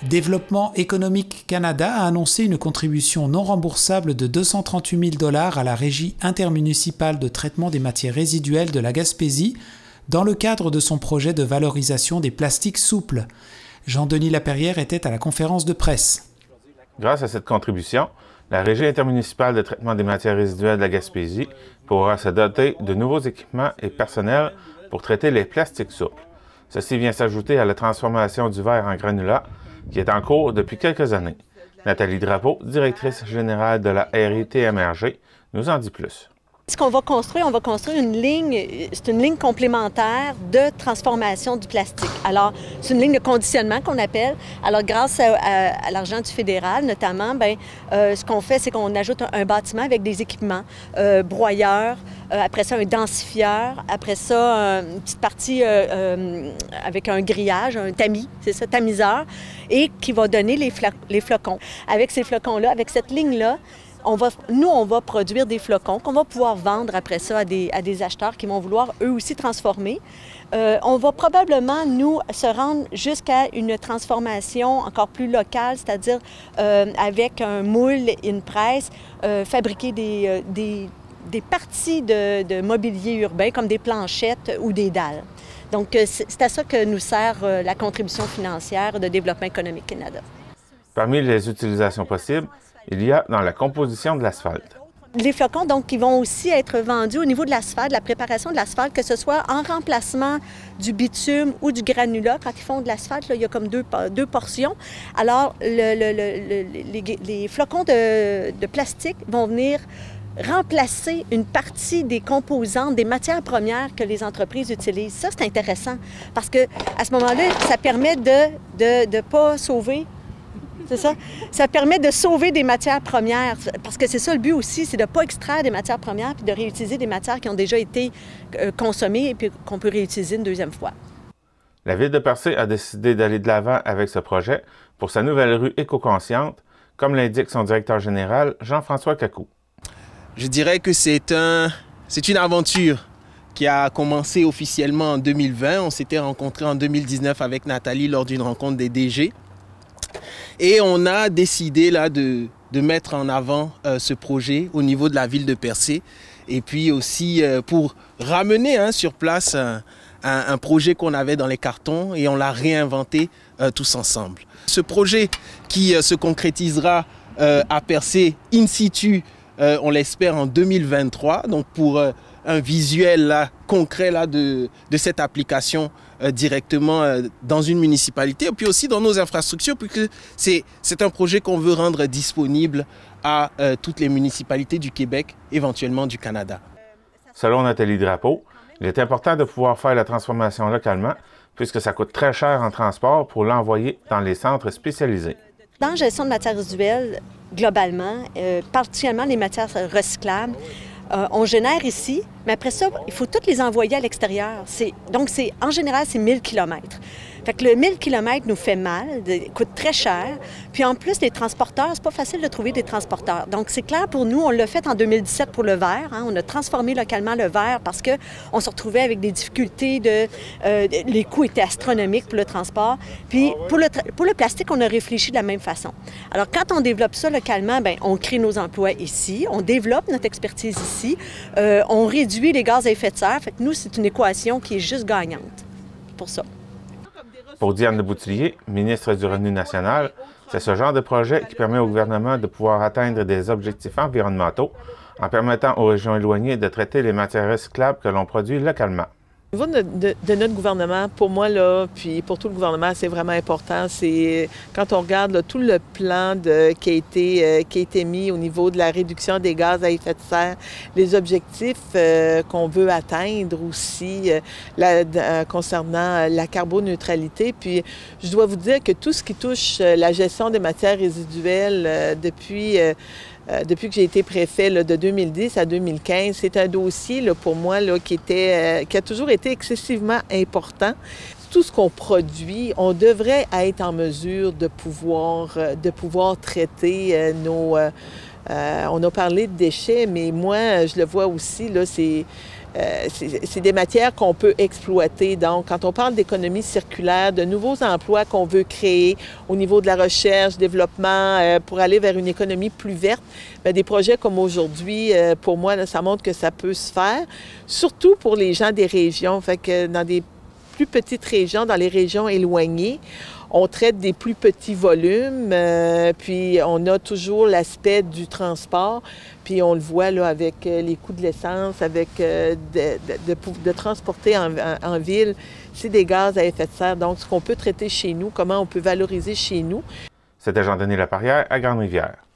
Développement économique Canada a annoncé une contribution non remboursable de 238 000 $ à la Régie intermunicipale de traitement des matières résiduelles de la Gaspésie dans le cadre de son projet de valorisation des plastiques souples. Jean-Denis Laperrière était à la conférence de presse. Grâce à cette contribution, la Régie intermunicipale de traitement des matières résiduelles de la Gaspésie pourra se doter de nouveaux équipements et personnels pour traiter les plastiques souples. Ceci vient s'ajouter à la transformation du verre en granulat qui est en cours depuis quelques années. Nathalie Drapeau, directrice générale de la RITMRG, nous en dit plus. Ce qu'on va construire, on va construire une ligne, c'est une ligne complémentaire de transformation du plastique. Alors, c'est une ligne de conditionnement qu'on appelle. Alors, grâce à l'argent du fédéral, notamment, ce qu'on fait, c'est qu'on ajoute un bâtiment avec des équipements, broyeurs, après ça, un densifieur, après ça, une petite partie avec un grillage, un tamis, c'est ça, tamiseur, et qui va donner les flocons. Avec ces flocons-là, avec cette ligne-là, on va produire des flocons qu'on va pouvoir vendre après ça à des acheteurs qui vont vouloir eux aussi transformer. On va probablement, nous, se rendre jusqu'à une transformation encore plus locale, c'est-à-dire avec un moule et une presse, fabriquer des parties de mobilier urbain comme des planchettes ou des dalles. Donc, c'est à ça que nous sert la contribution financière de Développement économique Canada. Parmi les utilisations possibles, il y a dans la composition de l'asphalte. Les flocons, donc, qui vont aussi être vendus au niveau de l'asphalte, de la préparation de l'asphalte, que ce soit en remplacement du bitume ou du granulat. Quand ils font de l'asphalte, il y a comme deux portions. Alors, les flocons de plastique vont venir remplacer une partie des composantes, des matières premières que les entreprises utilisent. Ça, c'est intéressant parce que à ce moment-là, ça permet de pas sauver. C'est ça? Ça permet de sauver des matières premières, parce que c'est ça le but aussi, c'est de ne pas extraire des matières premières puis de réutiliser des matières qui ont déjà été consommées et puis qu'on peut réutiliser une deuxième fois. La Ville de Percé a décidé d'aller de l'avant avec ce projet pour sa nouvelle rue éco-consciente, comme l'indique son directeur général, Jean-François Cacou. Je dirais que c'est une aventure qui a commencé officiellement en 2020. On s'était rencontrés en 2019 avec Nathalie lors d'une rencontre des DG. Et on a décidé là de mettre en avant ce projet au niveau de la ville de Percé. Et puis aussi pour ramener sur place un projet qu'on avait dans les cartons et on l'a réinventé tous ensemble. Ce projet qui se concrétisera à Percé in situ, on l'espère en 2023, donc pour un visuel là, concret là, de cette application directement dans une municipalité et puis aussi dans nos infrastructures, puisque c'est un projet qu'on veut rendre disponible à toutes les municipalités du Québec, éventuellement du Canada. Selon Nathalie Drapeau, il est important de pouvoir faire la transformation localement puisque ça coûte très cher en transport pour l'envoyer dans les centres spécialisés. Dans la gestion de matières résiduelles, globalement, particulièrement les matières recyclables, on génère ici, mais après ça, il faut toutes les envoyer à l'extérieur. Donc, en général, c'est 1000 km. Fait que le 1000 km nous fait mal, coûte très cher. Puis en plus, les transporteurs, c'est pas facile de trouver des transporteurs. Donc, c'est clair pour nous, on l'a fait en 2017 pour le verre. On a transformé localement le verre parce qu'on se retrouvait avec des difficultés les coûts étaient astronomiques pour le transport. Puis pour le plastique, on a réfléchi de la même façon. Alors, quand on développe ça localement, bien, on crée nos emplois ici, on développe notre expertise ici, on réduit les gaz à effet de serre. Fait que nous, c'est une équation qui est juste gagnante pour ça. Pour Diane Leboutillier, ministre du Revenu national, c'est ce genre de projet qui permet au gouvernement de pouvoir atteindre des objectifs environnementaux en permettant aux régions éloignées de traiter les matières recyclables que l'on produit localement. Au niveau de notre gouvernement, pour moi, là, puis pour tout le gouvernement, c'est vraiment important. C'est quand on regarde là, tout le plan qui a été mis au niveau de la réduction des gaz à effet de serre, les objectifs qu'on veut atteindre aussi concernant la carboneutralité. Puis je dois vous dire que tout ce qui touche la gestion des matières résiduelles depuis que j'ai été préfet là, de 2010 à 2015, c'est un dossier là, pour moi là, qui a toujours été excessivement important. Tout ce qu'on produit, on devrait être en mesure de pouvoir traiter nos... on a parlé de déchets, mais moi, je le vois aussi, là, c'est c'est des matières qu'on peut exploiter. Donc, quand on parle d'économie circulaire, de nouveaux emplois qu'on veut créer au niveau de la recherche, développement, pour aller vers une économie plus verte, bien, des projets comme aujourd'hui, pour moi, là, ça montre que ça peut se faire, surtout pour les gens des régions. Fait que dans des plus petites régions, dans les régions éloignées, on traite des plus petits volumes, puis on a toujours l'aspect du transport, puis on le voit là, avec les coûts de l'essence, avec de transporter en ville, c'est des gaz à effet de serre. Donc, ce qu'on peut traiter chez nous, comment on peut valoriser chez nous. C'était Jean-Denis Laparrière à Grande-Rivière.